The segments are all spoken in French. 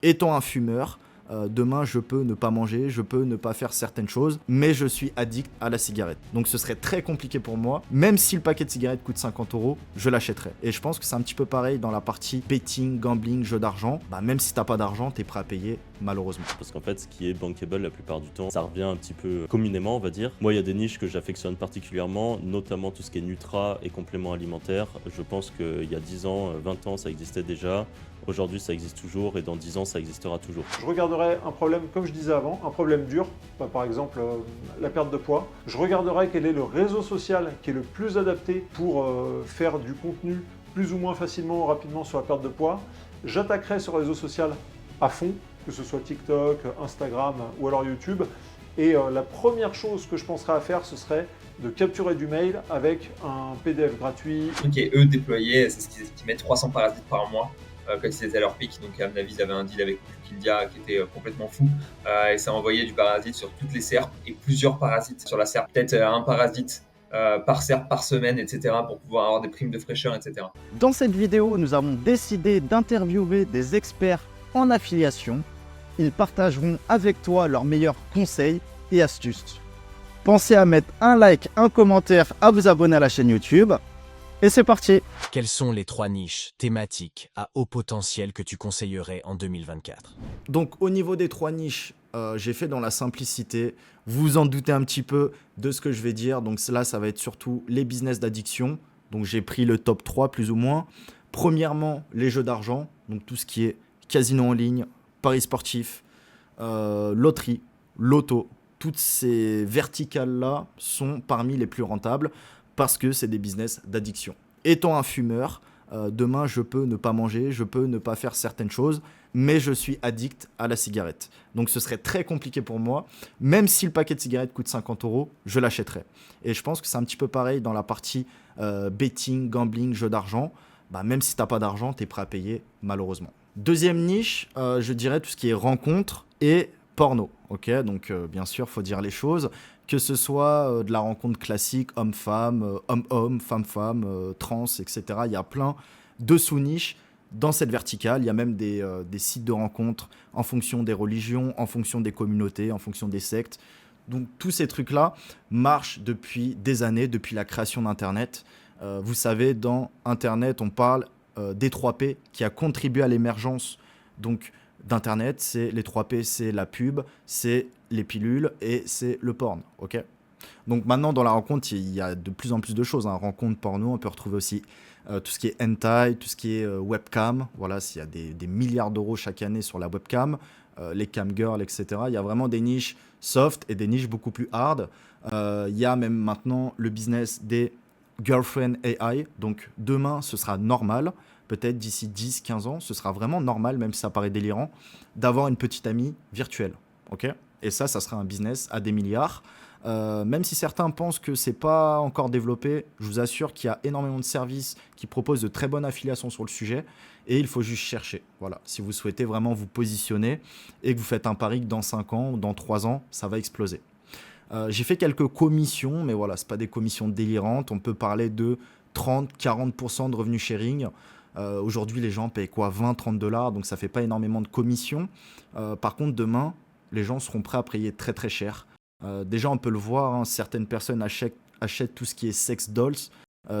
Étant un fumeur, demain je peux ne pas manger, je peux ne pas faire certaines choses, mais je suis addict à la cigarette. Donc ce serait très compliqué pour moi, même si le paquet de cigarettes coûte 50 euros, je l'achèterais. Et je pense que c'est un petit peu pareil dans la partie betting, gambling, jeu d'argent. Bah, même si t'as pas d'argent, t'es prêt à payer, malheureusement. Parce qu'en fait, ce qui est bankable la plupart du temps, ça revient un petit peu communément, on va dire. Moi, il y a des niches que j'affectionne particulièrement, notamment tout ce qui est Nutra et compléments alimentaires. Je pense qu'il y a 10 ans, 20 ans, ça existait déjà. Aujourd'hui, ça existe toujours et dans 10 ans, ça existera toujours. Je regarderai un problème, comme je disais avant, un problème dur, par exemple la perte de poids. Je regarderai quel est le réseau social qui est le plus adapté pour faire du contenu plus ou moins facilement ou rapidement sur la perte de poids. J'attaquerai ce réseau social à fond, que ce soit TikTok, Instagram ou alors YouTube. Et la première chose que je penserais à faire, ce serait de capturer du mail avec un PDF gratuit. Le truc qui est eux déployés, c'est ce qu'ils mettent 300 parasites par mois quand ils étaient à leur pic. Donc à mon avis, ils avaient un deal avec Kildia qui était complètement fou. Et ça envoyait du parasite sur toutes les serpes et plusieurs parasites sur la serpe. Peut-être un parasite par serpe par semaine, etc. pour pouvoir avoir des primes de fraîcheur, etc. Dans cette vidéo, nous avons décidé d'interviewer des experts en affiliation. Ils partageront avec toi leurs meilleurs conseils et astuces. Pensez à mettre un like, un commentaire, à vous abonner à la chaîne YouTube. Et c'est parti! Quelles sont les 3 niches thématiques à haut potentiel que tu conseillerais en 2024? Donc au niveau des 3 niches, j'ai fait dans la simplicité. Vous en doutez un petit peu de ce que je vais dire. Donc là, ça va être surtout les business d'addiction. Donc j'ai pris le top 3 plus ou moins. Premièrement, les jeux d'argent. Donc tout ce qui est casino en ligne, paris sportifs, loterie, loto. Toutes ces verticales-là sont parmi les plus rentables parce que c'est des business d'addiction. Étant un fumeur, demain je peux ne pas manger, je peux ne pas faire certaines choses, mais je suis addict à la cigarette. Donc ce serait très compliqué pour moi. Même si le paquet de cigarettes coûte 50 euros, je l'achèterais. Et je pense que c'est un petit peu pareil dans la partie betting, gambling, jeu d'argent. Bah, même si tu n'as pas d'argent, tu es prêt à payer, malheureusement. Deuxième niche, je dirais tout ce qui est rencontres et porno. Ok, donc bien sûr, il faut dire les choses. Que ce soit de la rencontre classique, homme-femme, homme-homme, femme-femme, trans, etc. Il y a plein de sous-niches dans cette verticale. Il y a même des sites de rencontres en fonction des religions, en fonction des communautés, en fonction des sectes. Donc tous ces trucs-là marchent depuis des années, depuis la création d'Internet. Vous savez, dans Internet, on parle des 3P qui a contribué à l'émergence donc d'Internet. C'est les 3P, c'est la pub, c'est les pilules et c'est le porn. Ok. Donc maintenant, dans la rencontre, il y a de plus en plus de choses. Hein. Rencontre porno, on peut retrouver aussi tout ce qui est hentai, tout ce qui est webcam. Voilà, s'il y a des milliards d'euros chaque année sur la webcam, les camgirls, etc. Il y a vraiment des niches soft et des niches beaucoup plus hard. Il y a même maintenant le business des girlfriend AI. Donc demain, ce sera normal. Peut-être d'ici 10, 15 ans, ce sera vraiment normal, même si ça paraît délirant, d'avoir une petite amie virtuelle. Ok. Et ça sera un business à des milliards. Même si certains pensent que c'est pas encore développé, je vous assure qu'il y a énormément de services qui proposent de très bonnes affiliations sur le sujet et il faut juste chercher. Voilà, si vous souhaitez vraiment vous positionner et que vous faites un pari que dans 5 ans ou dans 3 ans, ça va exploser. J'ai fait quelques commissions, mais voilà, c'est pas des commissions délirantes. On peut parler de 30-40% de revenus sharing. Aujourd'hui, les gens payent quoi, 20-30 dollars, donc ça fait pas énormément de commissions. Par contre, demain, les gens seront prêts à payer très très cher. Déjà, on peut le voir, hein, certaines personnes achètent tout ce qui est sex dolls.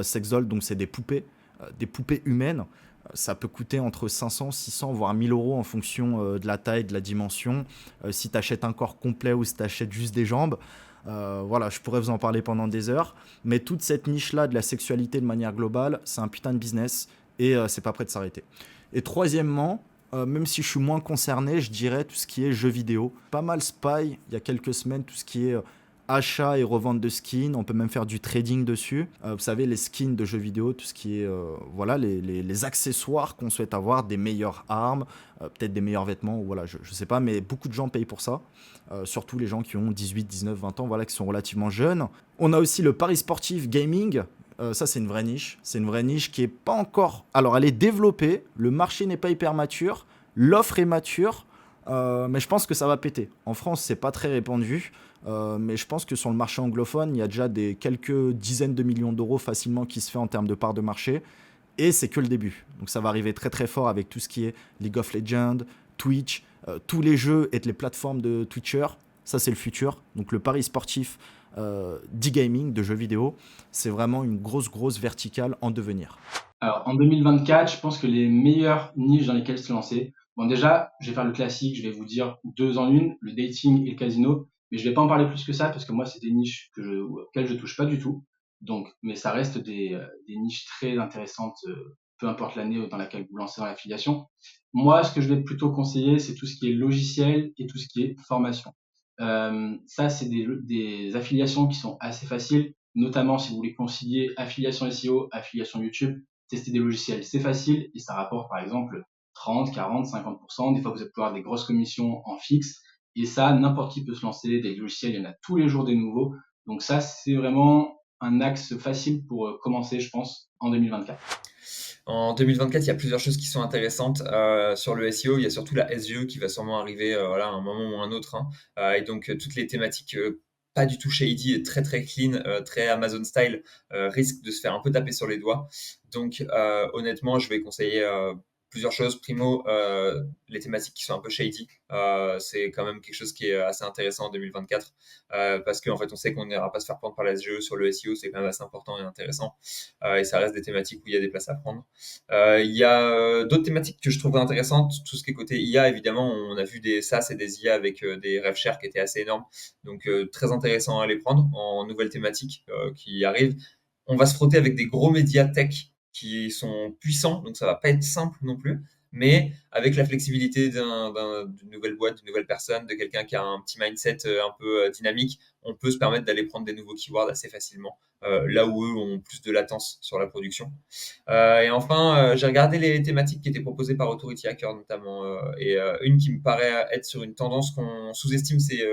Sex dolls, donc c'est des poupées humaines. Ça peut coûter entre 500, 600, voire 1000 euros en fonction de la taille, de la dimension. Si tu achètes un corps complet ou si tu achètes juste des jambes. Voilà, je pourrais vous en parler pendant des heures. Mais toute cette niche-là de la sexualité de manière globale, c'est un putain de business et c'est pas prêt de s'arrêter. Et troisièmement, même si je suis moins concerné, je dirais tout ce qui est jeux vidéo. Pas mal Spy, il y a quelques semaines, tout ce qui est achat et revente de skins. On peut même faire du trading dessus. Vous savez, les skins de jeux vidéo, tout ce qui est voilà, les accessoires qu'on souhaite avoir, des meilleures armes, peut-être des meilleurs vêtements, voilà, je sais pas, mais beaucoup de gens payent pour ça. Surtout les gens qui ont 18, 19, 20 ans, voilà, qui sont relativement jeunes. On a aussi le pari sportif gaming. Ça, c'est une vraie niche. C'est une vraie niche qui n'est pas encore... Alors, elle est développée. Le marché n'est pas hyper mature. L'offre est mature. Mais je pense que ça va péter. En France, c'est pas très répandu. Mais je pense que sur le marché anglophone, il y a déjà quelques dizaines de millions d'euros facilement qui se fait en termes de part de marché. Et c'est que le début. Donc, ça va arriver très très fort avec tout ce qui est League of Legends, Twitch, tous les jeux et les plateformes de Twitcher, ça c'est le futur. Donc le pari sportif d'e-gaming, de jeux vidéo, c'est vraiment une grosse verticale en devenir. Alors, en 2024, je pense que les meilleures niches dans lesquelles se lancer. Bon, déjà, je vais faire le classique, je vais vous dire 2 en 1, le dating et le casino. Mais je vais pas en parler plus que ça parce que moi, c'est des niches auxquelles je touche pas du tout. Donc, mais ça reste des niches très intéressantes, peu importe l'année dans laquelle vous lancez dans l'affiliation. Moi, ce que je vais plutôt conseiller, c'est tout ce qui est logiciel et tout ce qui est formation. Ça, c'est des affiliations qui sont assez faciles, notamment si vous voulez concilier affiliation SEO, affiliation YouTube. Tester des logiciels, c'est facile et ça rapporte par exemple 30, 40, 50%. Des fois, vous allez pouvoir avoir des grosses commissions en fixe et ça, n'importe qui peut se lancer. Des logiciels, il y en a tous les jours des nouveaux. Donc ça, c'est vraiment un axe facile pour commencer, je pense, en 2024. En 2024, il y a plusieurs choses qui sont intéressantes sur le SEO. Il y a surtout la SEO qui va sûrement arriver à un moment ou un autre. Et donc, toutes les thématiques pas du tout shady et très très clean, très Amazon style, risquent de se faire un peu taper sur les doigts. Donc, honnêtement, je vais conseiller plusieurs choses. Primo, les thématiques qui sont un peu shady, c'est quand même quelque chose qui est assez intéressant en 2024 parce qu'en fait, on sait qu'on n'ira pas se faire prendre par la SEO sur le SEO, c'est quand même assez important et intéressant et ça reste des thématiques où il y a des places à prendre. Il y a d'autres thématiques que je trouve intéressantes, tout ce qui est côté IA, évidemment, on a vu des SaaS et des IA avec des rev share qui étaient assez énormes, donc très intéressant à les prendre en nouvelles thématiques qui arrivent. On va se frotter avec des gros médias tech qui sont puissants, donc ça va pas être simple non plus, mais avec la flexibilité d'une nouvelle boîte, d'une nouvelle personne, de quelqu'un qui a un petit mindset un peu dynamique, on peut se permettre d'aller prendre des nouveaux keywords assez facilement, là où eux ont plus de latence sur la production. Et enfin, j'ai regardé les thématiques qui étaient proposées par Authority Hacker notamment, et une qui me paraît être sur une tendance qu'on sous-estime, c'est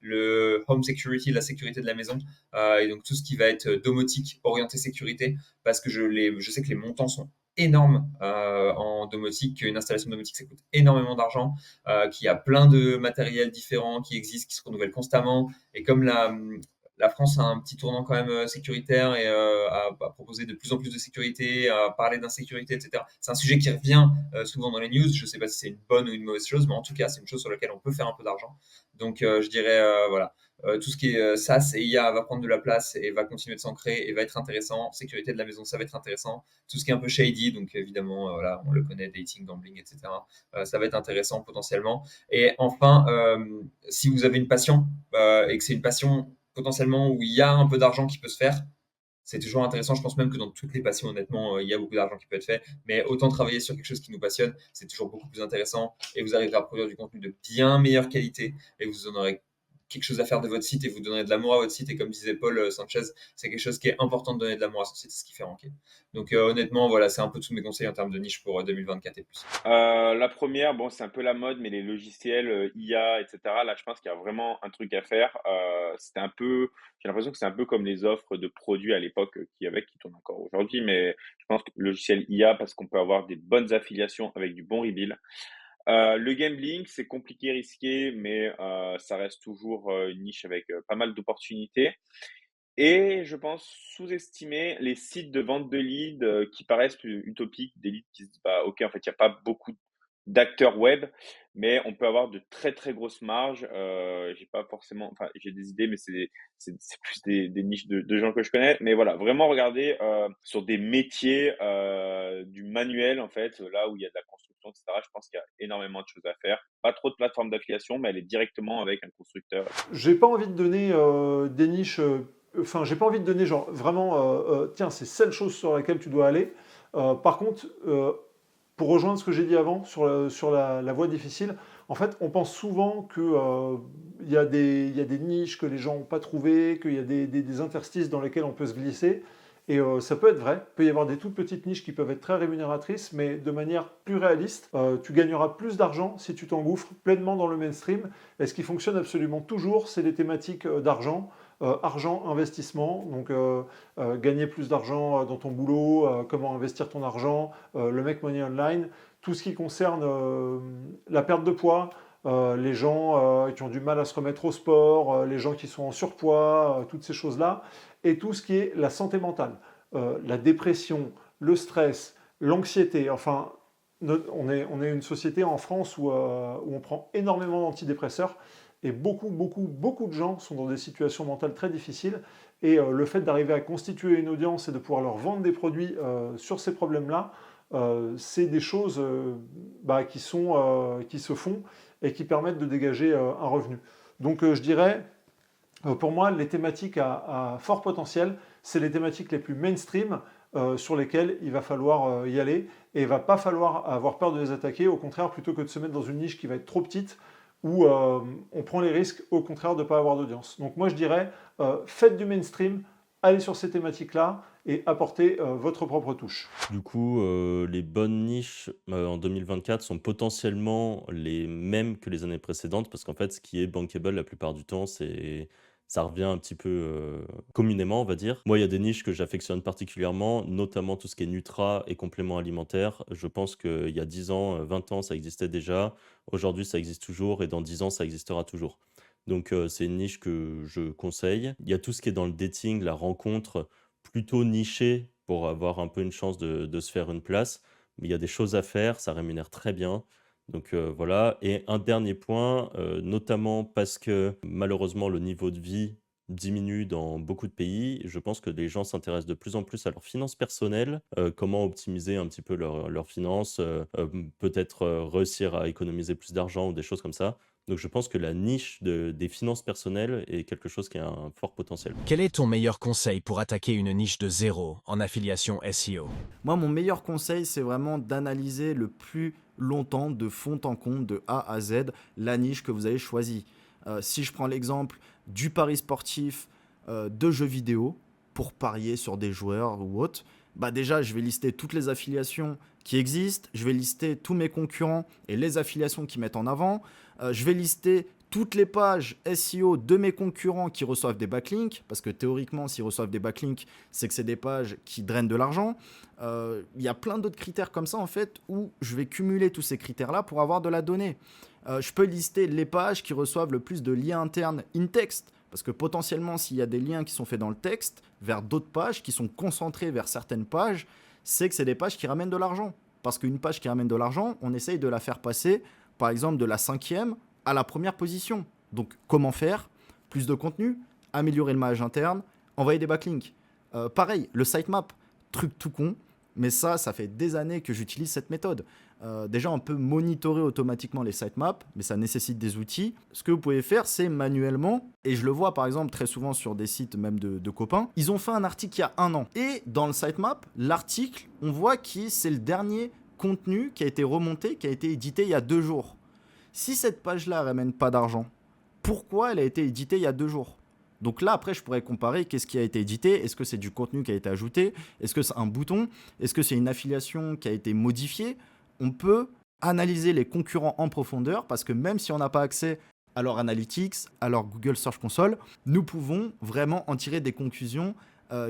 le home security, la sécurité de la maison, et donc tout ce qui va être domotique, orienté sécurité, parce que je sais que les montants sont énormes en domotique, qu'une installation domotique ça coûte énormément d'argent, qu'il y a plein de matériels différents qui existent, qui se renouvellent constamment, et comme la France a un petit tournant quand même sécuritaire et a proposé de plus en plus de sécurité, à parler d'insécurité, etc. C'est un sujet qui revient souvent dans les news. Je ne sais pas si c'est une bonne ou une mauvaise chose, mais en tout cas, c'est une chose sur laquelle on peut faire un peu d'argent. Donc, je dirais, voilà, tout ce qui est SaaS et IA va prendre de la place et va continuer de s'ancrer et va être intéressant. Sécurité de la maison, ça va être intéressant. Tout ce qui est un peu shady, donc évidemment, voilà, on le connaît, dating, gambling, etc. Ça va être intéressant potentiellement. Et enfin, si vous avez une passion et que c'est une passion potentiellement où il y a un peu d'argent qui peut se faire, c'est toujours intéressant. Je pense même que dans toutes les passions, honnêtement, il y a beaucoup d'argent qui peut être fait. Mais autant travailler sur quelque chose qui nous passionne, c'est toujours beaucoup plus intéressant. Et vous arriverez à produire du contenu de bien meilleure qualité. Et vous en aurez quelque chose à faire de votre site et vous donnerez de l'amour à votre site. Et comme disait Paul Sanchez, c'est quelque chose qui est important de donner de l'amour à son site, c'est ce qui fait ranker. Donc honnêtement, voilà, c'est un peu tous mes conseils en termes de niche pour 2024 et plus. La première, bon, c'est un peu la mode, mais les logiciels IA, etc. Là, je pense qu'il y a vraiment un truc à faire. J'ai l'impression que c'est un peu comme les offres de produits à l'époque qui tournent encore aujourd'hui, mais je pense que le logiciel IA, parce qu'on peut avoir des bonnes affiliations avec du bon rebill. Le gambling, c'est compliqué, risqué, mais ça reste toujours une niche avec pas mal d'opportunités. Et je pense sous-estimer les sites de vente de leads qui paraissent utopiques, des leads qui se disent, bah, ok, en fait, il n'y a pas beaucoup d'acteurs web, mais on peut avoir de très très grosses marges. J'ai pas forcément, enfin, j'ai des idées, mais c'est plus des niches de gens que je connais. Mais voilà, vraiment regarder sur des métiers du manuel, en fait, là où il y a de la construction, etc. Je pense qu'il y a énormément de choses à faire. Pas trop de plateformes d'affiliation, mais aller directement avec un constructeur. J'ai pas envie de donner des niches. Enfin, j'ai pas envie de donner genre vraiment. Tiens, c'est celle chose sur laquelle tu dois aller. Par contre, pour rejoindre ce que j'ai dit avant sur la voie difficile, en fait, on pense souvent que il y a des niches que les gens n'ont pas trouvées, qu'il y a des interstices dans lesquels on peut se glisser. Et ça peut être vrai. Il peut y avoir des toutes petites niches qui peuvent être très rémunératrices, mais de manière plus réaliste. Tu gagneras plus d'argent si tu t'engouffres pleinement dans le mainstream. Et ce qui fonctionne absolument toujours, c'est les thématiques d'argent. Argent, investissement, donc gagner plus d'argent dans ton boulot, comment investir ton argent, le Make Money Online, tout ce qui concerne la perte de poids, les gens qui ont du mal à se remettre au sport, les gens qui sont en surpoids, toutes ces choses-là, et tout ce qui est la santé mentale, la dépression, le stress, l'anxiété, enfin On est une société en France où on prend énormément d'antidépresseurs et beaucoup de gens sont dans des situations mentales très difficiles. Et le fait d'arriver à constituer une audience et de pouvoir leur vendre des produits sur ces problèmes-là, c'est des choses qui se font et qui permettent de dégager un revenu. Donc je dirais, pour moi, les thématiques à fort potentiel, c'est les thématiques les plus mainstream sur lesquelles il va falloir y aller et il ne va pas falloir avoir peur de les attaquer, au contraire, plutôt que de se mettre dans une niche qui va être trop petite où on prend les risques, au contraire, de ne pas avoir d'audience. Donc moi, je dirais, faites du mainstream, allez sur ces thématiques-là et apportez votre propre touche. Du coup, les bonnes niches en 2024 sont potentiellement les mêmes que les années précédentes parce qu'en fait, ce qui est bankable la plupart du temps, ça revient un petit peu communément, on va dire. Moi, il y a des niches que j'affectionne particulièrement, notamment tout ce qui est Nutra et compléments alimentaires. Je pense qu'il y a 10 ans, 20 ans, ça existait déjà. Aujourd'hui, ça existe toujours et dans 10 ans, ça existera toujours. Donc, c'est une niche que je conseille. Il y a tout ce qui est dans le dating, la rencontre, plutôt niché pour avoir un peu une chance de se faire une place. Mais il y a des choses à faire, ça rémunère très bien. Donc voilà. Et un dernier point, notamment parce que malheureusement le niveau de vie diminue dans beaucoup de pays, je pense que les gens s'intéressent de plus en plus à leurs finances personnelles, comment optimiser un petit peu leurs finances, peut-être réussir à économiser plus d'argent ou des choses comme ça. Donc je pense que la niche des finances personnelles est quelque chose qui a un fort potentiel. Quel est ton meilleur conseil pour attaquer une niche de zéro en affiliation SEO? Moi, mon meilleur conseil, c'est vraiment d'analyser le plus longtemps, de fond en comble, de A à Z, la niche que vous avez choisie. Si je prends l'exemple du pari sportif, de jeux vidéo, pour parier sur des joueurs ou autres, bah déjà, je vais lister toutes les affiliations qui existent, je vais lister tous mes concurrents et les affiliations qu'ils mettent en avant, je vais lister toutes les pages SEO de mes concurrents qui reçoivent des backlinks, parce que théoriquement, s'ils reçoivent des backlinks, c'est que c'est des pages qui drainent de l'argent. Il y a plein d'autres critères comme ça, en fait, où je vais cumuler tous ces critères-là pour avoir de la donnée. Je peux lister les pages qui reçoivent le plus de liens internes in-text, parce que potentiellement, s'il y a des liens qui sont faits dans le texte vers d'autres pages, qui sont concentrés vers certaines pages, c'est que c'est des pages qui ramènent de l'argent. Parce qu'une page qui ramène de l'argent, on essaye de la faire passer, par exemple, de la 5e à la première position. Donc, comment faire? Plus de contenu, améliorer le maillage interne, envoyer des backlinks. Pareil, le sitemap, truc tout con, mais ça fait des années que j'utilise cette méthode. Déjà, on peut monitorer automatiquement les sitemaps, mais ça nécessite des outils. Ce que vous pouvez faire, c'est manuellement, et je le vois par exemple très souvent sur des sites même de copains, ils ont fait un article il y a 1 an. Et dans le sitemap, l'article, on voit que c'est le dernier contenu qui a été remonté, qui a été édité il y a 2 jours. Si cette page-là ne ramène pas d'argent, pourquoi elle a été éditée il y a 2 jours? Donc là, après, je pourrais comparer qu'est-ce qui a été édité. Est-ce que c'est du contenu qui a été ajouté? Est-ce que c'est un bouton? Est-ce que c'est une affiliation qui a été modifiée? On peut analyser les concurrents en profondeur parce que même si on n'a pas accès à leur analytics, à leur Google Search Console, nous pouvons vraiment en tirer des conclusions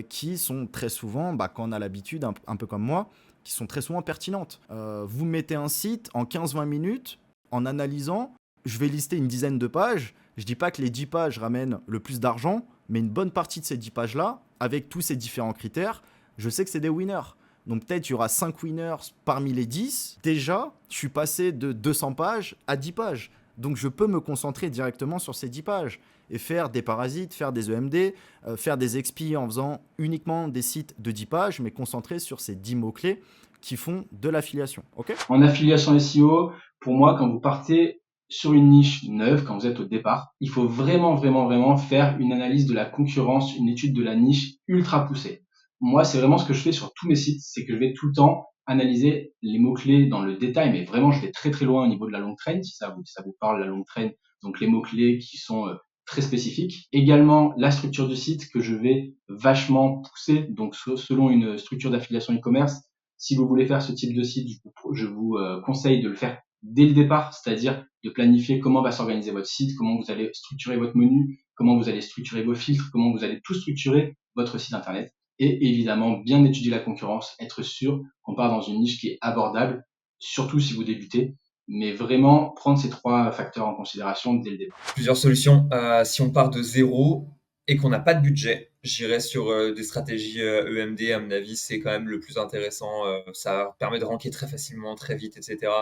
qui sont très souvent, quand on a l'habitude, un peu comme moi, qui sont très souvent pertinentes. Vous mettez un site en 15-20 minutes, en analysant, je vais lister une dizaine de pages. Je ne dis pas que les 10 pages ramènent le plus d'argent, mais une bonne partie de ces 10 pages-là, avec tous ces différents critères, je sais que c'est des winners. Donc peut-être il y aura 5 winners parmi les 10. Déjà, je suis passé de 200 pages à 10 pages. Donc je peux me concentrer directement sur ces 10 pages et faire des parasites, faire des EMD, faire des expis en faisant uniquement des sites de 10 pages, mais concentrer sur ces 10 mots-clés qui font de l'affiliation. Okay ? En affiliation SEO, pour moi, quand vous partez sur une niche neuve, quand vous êtes au départ, il faut vraiment faire une analyse de la concurrence, une étude de la niche ultra poussée. Moi, c'est vraiment ce que je fais sur tous mes sites, c'est que je vais tout le temps analyser les mots-clés dans le détail, mais vraiment, je vais très loin au niveau de la longue traîne, si ça vous parle, la longue traîne, donc les mots-clés qui sont très spécifiques. Également, la structure du site que je vais vachement pousser, donc selon une structure d'affiliation e-commerce. Si vous voulez faire ce type de site, je vous conseille de le faire dès le départ, c'est-à-dire de planifier comment va s'organiser votre site, comment vous allez structurer votre menu, comment vous allez structurer vos filtres, comment vous allez tout structurer votre site internet. Et évidemment, bien étudier la concurrence, être sûr qu'on part dans une niche qui est abordable, surtout si vous débutez, mais vraiment prendre ces 3 facteurs en considération dès le départ. Plusieurs solutions. Si on part de zéro, et qu'on n'a pas de budget, j'irais sur des stratégies EMD. À mon avis, c'est quand même le plus intéressant. Ça permet de ranker très facilement, très vite, etc.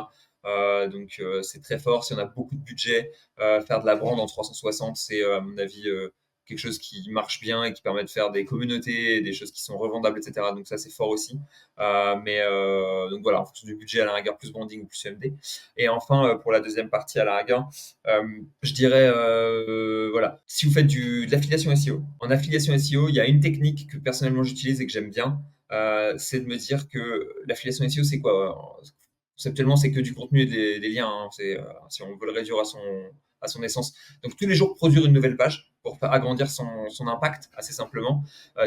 Donc c'est très fort. Si on a beaucoup de budget, faire de la brand en 360, c'est à mon avis quelque chose qui marche bien et qui permet de faire des communautés, des choses qui sont revendables, etc. Donc ça, c'est fort aussi. Donc voilà, en fonction du budget à la rigueur, plus branding ou plus EMD. Et enfin, pour la deuxième partie à la rigueur, je dirais, voilà, si vous faites de l'affiliation SEO. En affiliation SEO, il y a une technique que personnellement j'utilise et que j'aime bien, c'est de me dire que l'affiliation SEO, c'est quoi? Conceptuellement, c'est que du contenu et des liens, hein. Si on veut le réduire à son essence. Donc tous les jours, produire une nouvelle page pour faire agrandir son impact, assez simplement.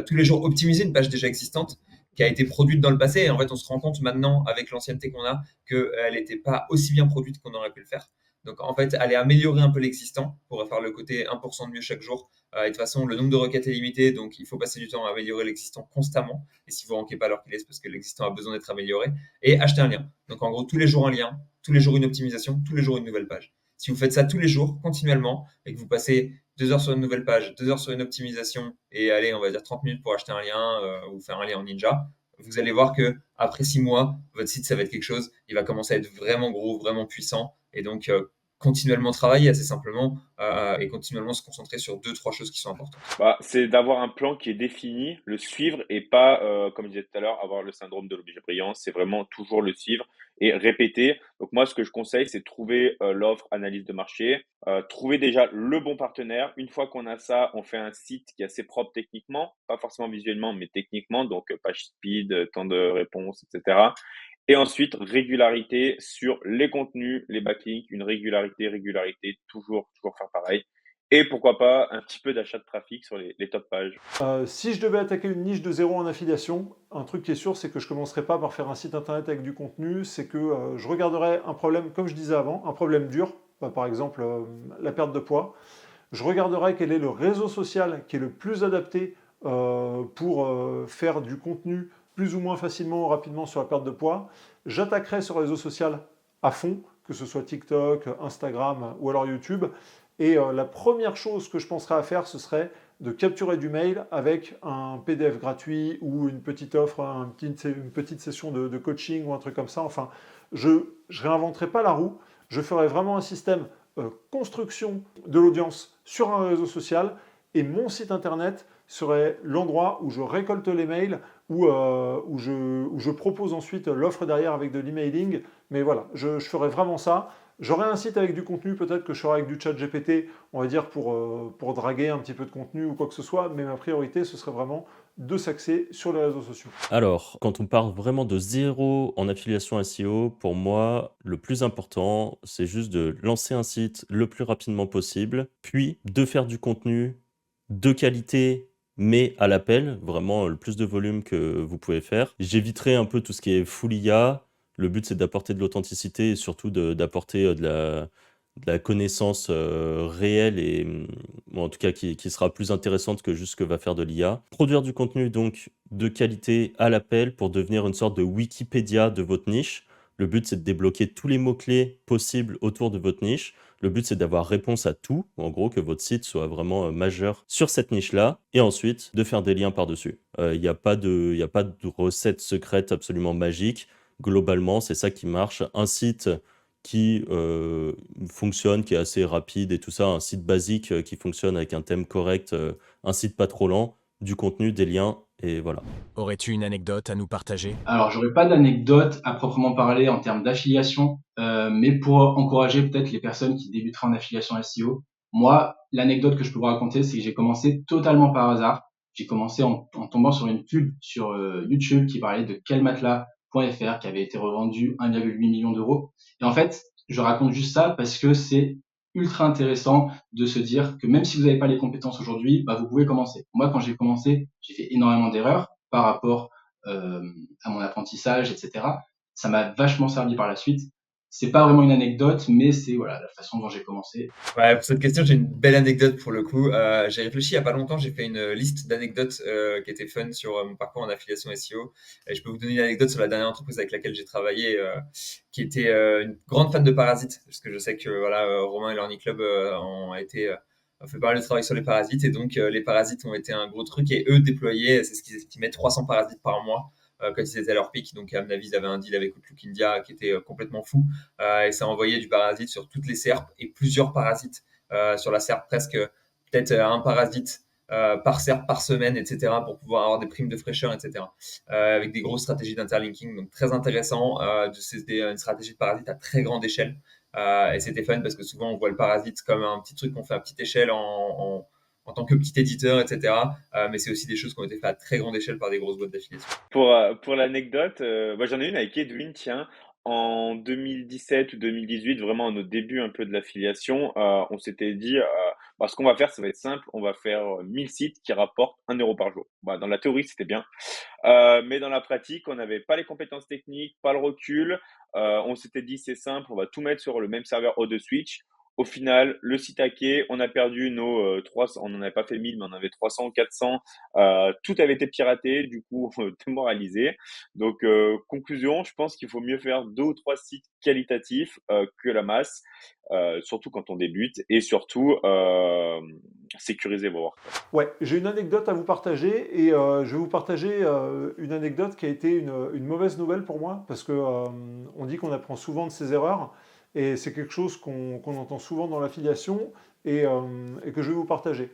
Tous les jours, optimiser une page déjà existante qui a été produite dans le passé. Et en fait, on se rend compte maintenant, avec l'ancienneté qu'on a, qu'elle n'était pas aussi bien produite qu'on aurait pu le faire. Donc, en fait, aller améliorer un peu l'existant pour faire le côté 1% de mieux chaque jour. Et de toute façon, le nombre de requêtes est limité, donc il faut passer du temps à améliorer l'existant constamment. Et si vous ne rankez pas alors qu'il est, c'est parce que l'existant a besoin d'être amélioré. Et acheter un lien. Donc, en gros, tous les jours un lien, tous les jours une optimisation, tous les jours une nouvelle page. Si vous faites ça tous les jours, continuellement, et que vous passez 2 heures sur une nouvelle page, 2 heures sur une optimisation, et allez, on va dire 30 minutes pour acheter un lien ou faire un lien en Ninja, vous allez voir que après 6 mois, votre site, ça va être quelque chose. Il va commencer à être vraiment gros, vraiment puissant. Et donc, continuellement travailler assez simplement et continuellement se concentrer sur 2, 3 choses qui sont importantes. Bah, c'est d'avoir un plan qui est défini, le suivre et pas, comme je disais tout à l'heure, avoir le syndrome de l'objet brillant. C'est vraiment toujours le suivre et répéter. Donc moi, ce que je conseille, c'est trouver l'offre, analyse de marché, trouver déjà le bon partenaire. Une fois qu'on a ça, on fait un site qui est assez propre techniquement, pas forcément visuellement, mais techniquement, donc page speed, temps de réponse, etc. Et ensuite, régularité sur les contenus, les backlinks, une régularité, toujours faire pareil. Et pourquoi pas un petit peu d'achat de trafic sur les top pages. Si je devais attaquer une niche de zéro en affiliation, un truc qui est sûr, c'est que je ne commencerai pas par faire un site internet avec du contenu, c'est que je regarderai un problème, comme je disais avant, un problème dur, par exemple la perte de poids. Je regarderai quel est le réseau social qui est le plus adapté pour faire du contenu plus ou moins facilement ou rapidement sur la perte de poids. J'attaquerai ce réseau social à fond, que ce soit TikTok, Instagram ou alors YouTube. Et la première chose que je penserais à faire, ce serait de capturer du mail avec un PDF gratuit ou une petite offre, une petite session de coaching ou un truc comme ça. Enfin, je ne réinventerai pas la roue. Je ferai vraiment un système construction de l'audience sur un réseau social et mon site internet serait l'endroit où je récolte les mails, où je propose ensuite l'offre derrière avec de l'emailing. Mais voilà, je ferai vraiment ça. J'aurai un site avec du contenu, peut-être que je ferai avec du chat GPT, on va dire, pour draguer un petit peu de contenu ou quoi que ce soit, mais ma priorité, ce serait vraiment de s'axer sur les réseaux sociaux. Alors, quand on part vraiment de zéro en affiliation SEO, pour moi, le plus important, c'est juste de lancer un site le plus rapidement possible, puis de faire du contenu de qualité, mais à l'appel, vraiment le plus de volume que vous pouvez faire. J'éviterai un peu tout ce qui est full IA. Le but, c'est d'apporter de l'authenticité et surtout d'apporter de la connaissance réelle et bon, en tout cas qui sera plus intéressante que juste ce que va faire de l'IA. Produire du contenu donc de qualité à l'appel pour devenir une sorte de Wikipédia de votre niche. Le but, c'est de débloquer tous les mots-clés possibles autour de votre niche. Le but, c'est d'avoir réponse à tout. En gros, que votre site soit vraiment majeur sur cette niche-là. Et ensuite, de faire des liens par-dessus. Il n'y a pas de recette secrète absolument magique. Globalement, c'est ça qui marche. Un site qui fonctionne, qui est assez rapide et tout ça, un site basique qui fonctionne avec un thème correct, un site pas trop lent, du contenu, des liens, et voilà. Aurais-tu une anecdote à nous partager? Alors, j'aurais pas d'anecdote à proprement parler en termes d'affiliation, mais pour encourager peut-être les personnes qui débuteraient en affiliation SEO. Moi, l'anecdote que je peux vous raconter, c'est que j'ai commencé totalement par hasard. J'ai commencé en tombant sur une pub sur YouTube qui parlait de quelmatelas.fr qui avait été revendu 1,8 million d'euros. Et en fait, je raconte juste ça parce que c'est ultra intéressant de se dire que même si vous n'avez pas les compétences aujourd'hui, bah, vous pouvez commencer. Moi, quand j'ai commencé, j'ai fait énormément d'erreurs par rapport à mon apprentissage, etc. Ça m'a vachement servi par la suite. C'est pas vraiment une anecdote, mais c'est voilà la façon dont j'ai commencé. Ouais, pour cette question, j'ai une belle anecdote pour le coup. J'ai réfléchi il y a pas longtemps, j'ai fait une liste d'anecdotes qui était fun sur mon parcours en affiliation SEO. Et je peux vous donner une anecdote sur la dernière entreprise avec laquelle j'ai travaillé, qui était une grande fan de Parasite, parce que je sais que voilà, Romain et Learning Club ont été fait pas mal de travail sur les parasites et donc les parasites ont été un gros truc et eux déployaient, c'est ce qu'ils mettent 300 parasites par mois quand ils étaient à leur pic. Donc à mon avis, ils avaient un deal avec Outlook India qui était complètement fou et ça envoyait du parasite sur toutes les SERPs et plusieurs parasites sur la SERP, presque peut-être un parasite par SERP par semaine, etc., pour pouvoir avoir des primes de fraîcheur, etc., avec des grosses stratégies d'interlinking. Donc très intéressant, c'était une stratégie de parasite à très grande échelle. Et c'était fun parce que souvent on voit le parasite comme un petit truc qu'on fait à petite échelle en tant que petit éditeur, etc. Mais c'est aussi des choses qui ont été faites à très grande échelle par des grosses boîtes d'affiliation. Pour l'anecdote, moi j'en ai une avec Edwin, tiens. En 2017 ou 2018, vraiment à nos débuts un peu de l'affiliation, on s'était dit, bah, ce qu'on va faire, ça va être simple, on va faire 1000 sites qui rapportent 1 € par jour. Bah, dans la théorie, c'était bien. Mais dans la pratique, on n'avait pas les compétences techniques, pas le recul. On s'était dit, c'est simple, on va tout mettre sur le même serveur O2 Switch. Au final, le site hacké, on a perdu nos 300, on n'en avait pas fait 1000, mais on en avait 300, 400. Tout avait été piraté, du coup, démoralisé. Donc, conclusion, je pense qu'il faut mieux faire 2 ou 3 sites qualitatifs que la masse, surtout quand on débute, et surtout sécuriser vos WordPress. Ouais, j'ai une anecdote à vous partager et je vais vous partager une anecdote qui a été une mauvaise nouvelle pour moi parce que on dit qu'on apprend souvent de ses erreurs et c'est quelque chose qu'on entend souvent dans l'affiliation et que je vais vous partager.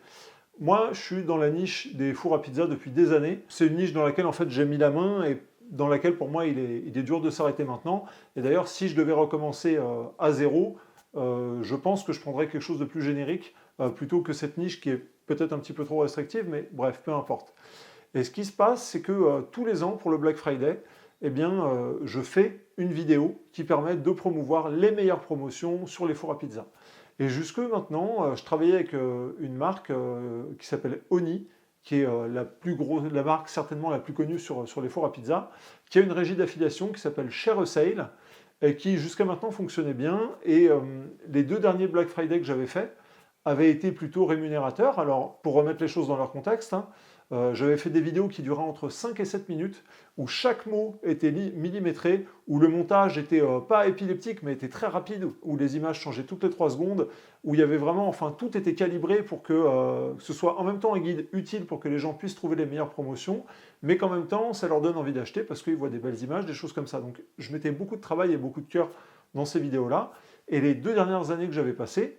Moi, je suis dans la niche des fours à pizza depuis des années. C'est une niche dans laquelle en fait j'ai mis la main et dans laquelle pour moi il est dur de s'arrêter maintenant. Et d'ailleurs, si je devais recommencer à zéro, je pense que je prendrais quelque chose de plus générique plutôt que cette niche qui est peut-être un petit peu trop restrictive, mais bref, peu importe. Et ce qui se passe, c'est que tous les ans, pour le Black Friday, eh bien, je fais une vidéo qui permet de promouvoir les meilleures promotions sur les fours à pizza. Et jusque maintenant, je travaillais avec une marque qui s'appelle Oni, qui est la plus grosse, la marque certainement la plus connue sur les fours à pizza, qui a une régie d'affiliation qui s'appelle Share a Sale, et qui jusqu'à maintenant fonctionnait bien. Et les 2 derniers Black Friday que j'avais fait avaient été plutôt rémunérateurs. Alors, pour remettre les choses dans leur contexte, hein, j'avais fait des vidéos qui duraient entre 5 et 7 minutes, où chaque mot était millimétré, où le montage était pas épileptique, mais était très rapide, où les images changeaient toutes les 3 secondes, où il y avait vraiment, enfin, tout était calibré pour que ce soit en même temps un guide utile pour que les gens puissent trouver les meilleures promotions, mais qu'en même temps, ça leur donne envie d'acheter parce qu'ils voient des belles images, des choses comme ça. Donc, je mettais beaucoup de travail et beaucoup de cœur dans ces vidéos-là. Et les 2 dernières années que j'avais passées,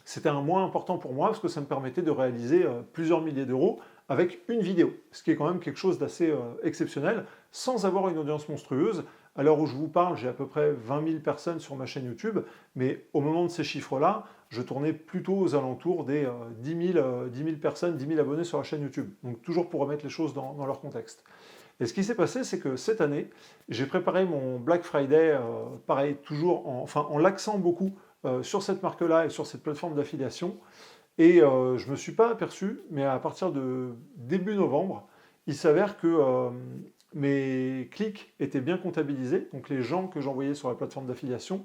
c'était un mois important pour moi parce que ça me permettait de réaliser plusieurs milliers d'euros avec une vidéo, ce qui est quand même quelque chose d'assez exceptionnel, sans avoir une audience monstrueuse. À l'heure où je vous parle, j'ai à peu près 20 000 personnes sur ma chaîne YouTube, mais au moment de ces chiffres-là, je tournais plutôt aux alentours des 10 000 personnes, 10 000 abonnés sur la chaîne YouTube. Donc toujours pour remettre les choses dans leur contexte. Et ce qui s'est passé, c'est que cette année, j'ai préparé mon Black Friday, pareil, toujours en l'accent beaucoup sur cette marque-là et sur cette plateforme d'affiliation. Et je ne me suis pas aperçu, mais à partir de début novembre, il s'avère que mes clics étaient bien comptabilisés, donc les gens que j'envoyais sur la plateforme d'affiliation.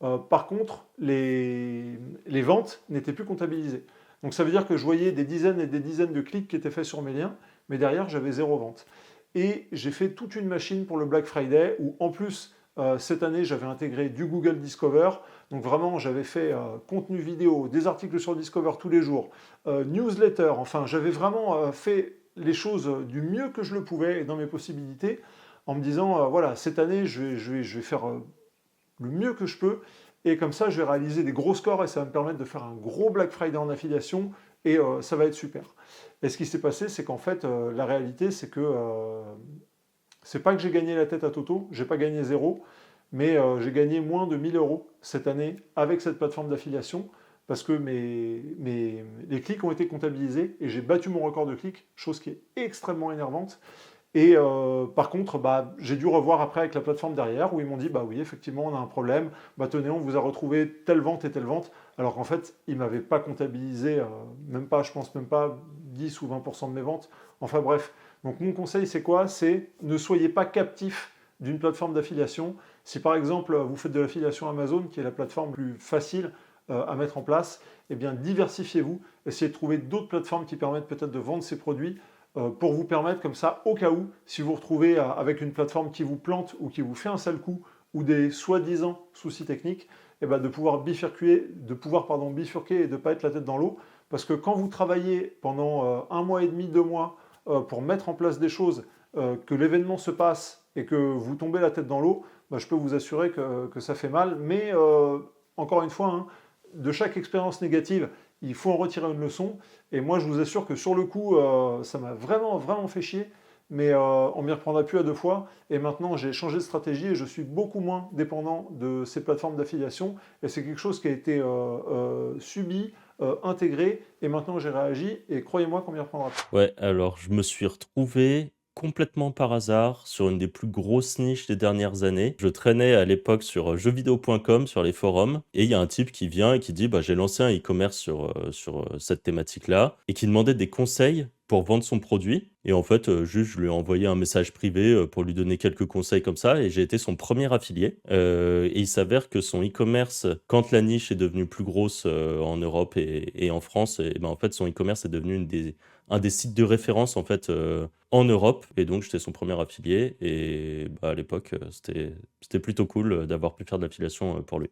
Par contre, les ventes n'étaient plus comptabilisées. Donc ça veut dire que je voyais des dizaines et des dizaines de clics qui étaient faits sur mes liens, mais derrière, j'avais 0 vente. Et j'ai fait toute une machine pour le Black Friday, où en plus, cette année, j'avais intégré du Google Discover. Donc vraiment, j'avais fait contenu vidéo, des articles sur Discover tous les jours, newsletter, enfin, j'avais vraiment fait les choses du mieux que je le pouvais et dans mes possibilités, en me disant, voilà, cette année, je vais faire le mieux que je peux, et comme ça, je vais réaliser des gros scores, et ça va me permettre de faire un gros Black Friday en affiliation, et ça va être super. Et ce qui s'est passé, c'est qu'en fait, la réalité, c'est que c'est pas que j'ai gagné la tête à Toto, j'ai pas gagné 0, mais j'ai gagné moins de 1 000 € cette année avec cette plateforme d'affiliation parce que les clics ont été comptabilisés et j'ai battu mon record de clics, chose qui est extrêmement énervante. Et par contre, j'ai dû revoir après avec la plateforme derrière où ils m'ont dit bah oui, effectivement, on a un problème. Bah tenez, on vous a retrouvé telle vente et telle vente. Alors qu'en fait, ils ne m'avaient pas comptabilisé, même pas, je pense même pas 10 ou 20% de mes ventes. Enfin bref. Donc mon conseil, c'est quoi? C'est ne soyez pas captif d'une plateforme d'affiliation. Si par exemple, vous faites de l'affiliation Amazon, qui est la plateforme plus facile à mettre en place, eh bien diversifiez-vous. Essayez de trouver d'autres plateformes qui permettent peut-être de vendre ces produits pour vous permettre comme ça, au cas où, si vous vous retrouvez avec une plateforme qui vous plante ou qui vous fait un sale coup ou des soi-disant soucis techniques, et ben, de pouvoir bifurquer et de ne pas être la tête dans l'eau. Parce que quand vous travaillez pendant 1 mois et demi, 2 mois, pour mettre en place des choses, que l'événement se passe et que vous tombez la tête dans l'eau, bah, je peux vous assurer que ça fait mal. Mais encore une fois, hein, de chaque expérience négative, il faut en retirer une leçon. Et moi, je vous assure que sur le coup, ça m'a vraiment, vraiment fait chier. Mais on m'y reprendra plus à 2 fois. Et maintenant, j'ai changé de stratégie et je suis beaucoup moins dépendant de ces plateformes d'affiliation. Et c'est quelque chose qui a été subi, intégré. Et maintenant, j'ai réagi. Et croyez-moi qu'on m'y reprendra plus. Ouais, alors je me suis retrouvé complètement par hasard sur une des plus grosses niches des dernières années. Je traînais à l'époque sur jeuxvideo.com, sur les forums, et il y a un type qui vient et qui dit bah, j'ai lancé un e-commerce sur cette thématique-là, et qui demandait des conseils pour vendre son produit. Et en fait, juste, je lui ai envoyé un message privé pour lui donner quelques conseils comme ça, et j'ai été son premier affilié. Et il s'avère que son e-commerce, quand la niche est devenue plus grosse en Europe et en France, et ben en fait, son e-commerce est devenu un des sites de référence en fait en Europe, et donc j'étais son premier affilié, et bah, à l'époque c'était plutôt cool d'avoir pu faire de l'affiliation pour lui.